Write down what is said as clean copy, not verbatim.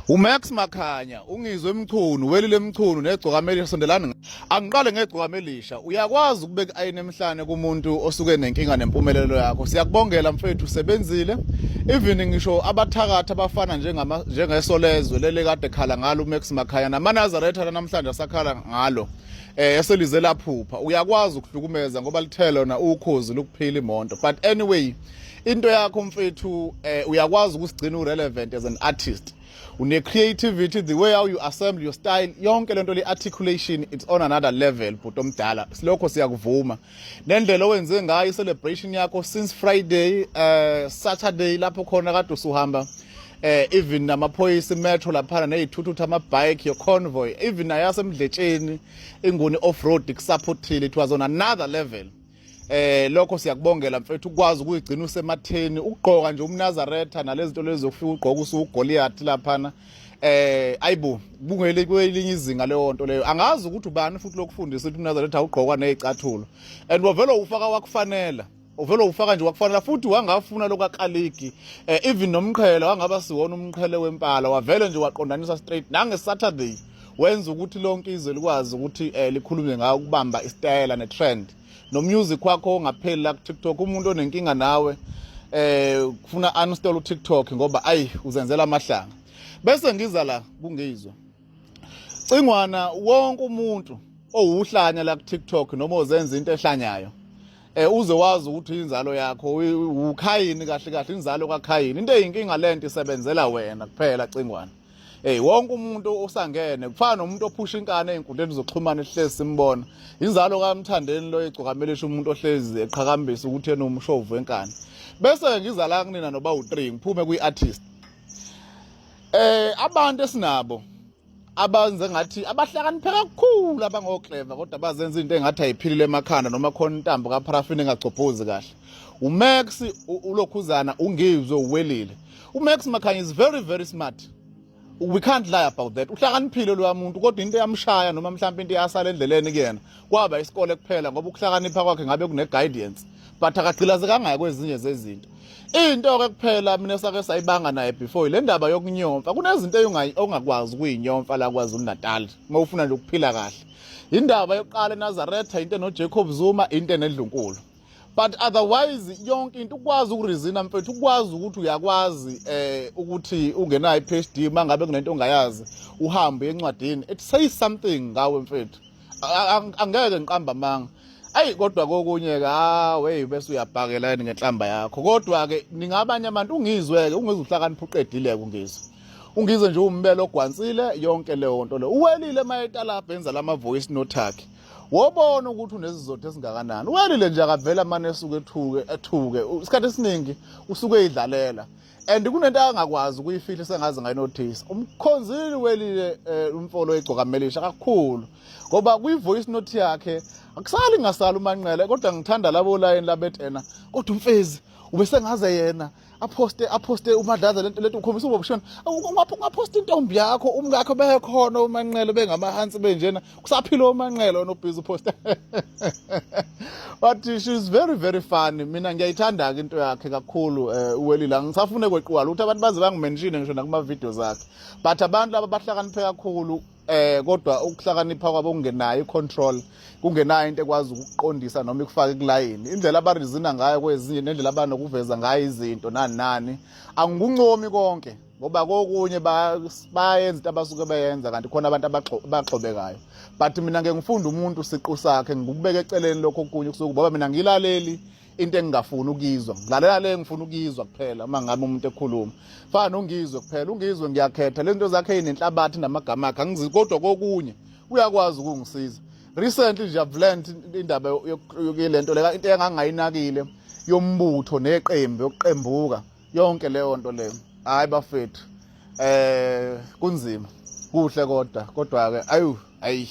Umax Makhanya ungizwe emchunu welile emchunu negcokameli sondelana angiqale ngegcokamelisha uyakwazi ukubeka ayini emhlane kumuntu osuke nenkinga nempumelelo yakho siyakubongela mfethu usebenzile even ngisho abathakatha abafana njengesolezwe lele kade khala ngalo uMax Makhanya naManazaretha namhlanje asakhala ngalo eselize laphupha uyakwazi ukuhlukumeza ngoba lithelo na ukhozi lokuphila imonto but anyway into yakho mfethu uyakwazi ukusigcina urelevant as an artist une creativity, the way how you assemble your style, yonke lento le articulation, it's on another level but omdala silokho siyakuvuma nendlela owenze ngayo celebration yakho since Friday Saturday lapho khona kade usuhamba even namaphoyisa metro lapha nezithuthu amabike your convoy even ayasemdletsheni inguni off road ikusupport it was on another level. Lokho siyakubongela mfethu ukwazi ukuyigcina usematheni ugqoka nje uMnazaretha nalezi zinto lezi zokufika ugqoka usuGoliath laphana ayibo bungele kwelinye izinga leyo nto leyo angazi ukuthi ubani futhi lokufundisa ukuthi uMnazaretha ugqoka nezicathulo and wavela ufaka wakufanela uvela ufaka nje wakufanela futhi wangafuna lokakaliki even nomqhele wangaba siwona umqhele wempala wavela nje waqondanisa straight nange Saturday wenza ukuthi lonke izwe likwazi ukuthi likhulume ngayo ukubamba istyle ne trend no music wakho ongapheli la TikTok umuntu onenkinga nawe kufuna uninstall uTikTok ngoba ayi uzenzela amahlanga bese ngiza la kungizwa cingwana wonke umuntu owuhlanya la kuTikTok noma ozenza into ehlanyayo uze wazi ukuthi inzalo yakho ukhayini kahle kahle inzalo kaKhayini into eyinkinga lento isebenzela wena kuphela cingwana wonke umuntu osangene kufana nomuntu ophusha inkane einkundleni zokuxhumana ehlezi simbona inzalo kaMthandeni lo egcokamelisha umuntu ohlezi eqhakambisa ukuthi yena umshovu wenkane bese ngiza la kunina noba u3 ngiphume kwiartist abantu esinabo abenze ngathi abahlakaniphe kakhulu abangoclever kodwa bazenza into engathi ayiphilile emakhanda noma khona intambo kaParafini engagcobhozi kahle uMax ulokhuzana ungizwe uwelile uMax Makhanya is very very smart. We can't lie about that. Uhlakaniphile lo muntu kodwa into yamshaya noma mhlawumbe into yasala endleleni kuyena kwaba isikole kuphela ngoba ukuhlakanipha kwakhe ngabe kune guidance but akagcilaze kangaka kwezinye zezinto. Into ke kuphela mina sake sayibanga naye before le ndaba yokunyomfa kunezinto ongakwazi ukuyinyomfa la kwaZulu Natal uma ufuna nje ukuphila kahle. Indaba yokuqala eNazaretha into noJacob Zuma into eNdlunkulu. But otherwise yonke into ukwazi ukurizina mfethu ukwazi ukuthi uyakwazi ukuthi ungenayo iPhD mangabe kunento ongayazi uhambe encwadini it says something ngawe mfethu angeke ngiqamba manga ayi kodwa kokunye ke bese uyabhakela yini ngenhlamba yakho kodwa ke ningabanye abantu ungizweke ungeze uhlakanipha uqedile kungizwe ungizwe nje umbelo ogwansile yonke leyo nto le uwelile mayetala benza lama voice note akhe wobona ukuthi unezizotho esingakanani welile nje akavela manje esuke ethuke isikhathi esiningi usuke idlalela and kunento angakwazi ukuyifihla sengaze ngayinotice umkhonzili welile umfolo egcokamelisha kakhulu ngoba kwi voice note yakhe akusali ngasala umanqele kodwa ngithanda labo line labethena kodwa umfezi ubesengaze yena aposte uMadlaza lento ukhombisa ubobushona ungaposta intombi yakho umngakho bekhona umanqele bengamahansi benjena kusaphila umanqele onobhizi uposta but she's very very funny mina ngiyayithanda ke into yakhe kakhulu uwelila ngisafune kweqwala ukuthi abantu baze bangimenshine ngisho nakuma videos zakhe but abantu laba bahlakaniphe kakhulu kodwa ukuhlakanipha kwabo kungenayo icontrol kungenayo into ekwazi ukuqondisa noma ikufaka kulayini indlela abarizina ngayo kwezinye nendlela abanokuveza ngayo izinto nani angikuncomi konke ngoba kokunye bayenza into abasuke bayenza kanti khona abantu abaxhobekayo but mina ngeke ngifunda umuntu siqu sakhe ngikubeka eceleni lokho okunye kusuka ngoba mina ngilaleli into engingafuni ukizwa ngilalela le ngifuna ukizwa kuphela uma ngabe umuntu ekhuluma fana ungizwe kuphela ungizwe ngiyakhetha lento zakhe inenhlabathi namagama akhe angizi kodwa kokunye uyakwazi ukungisiza recently nje I've indaba yokilento le into engangayinakile yombutho neqembu yokuqembuka yonke leyo nto leyo hayi bafethu kunzima kuhle kodwa ke ayi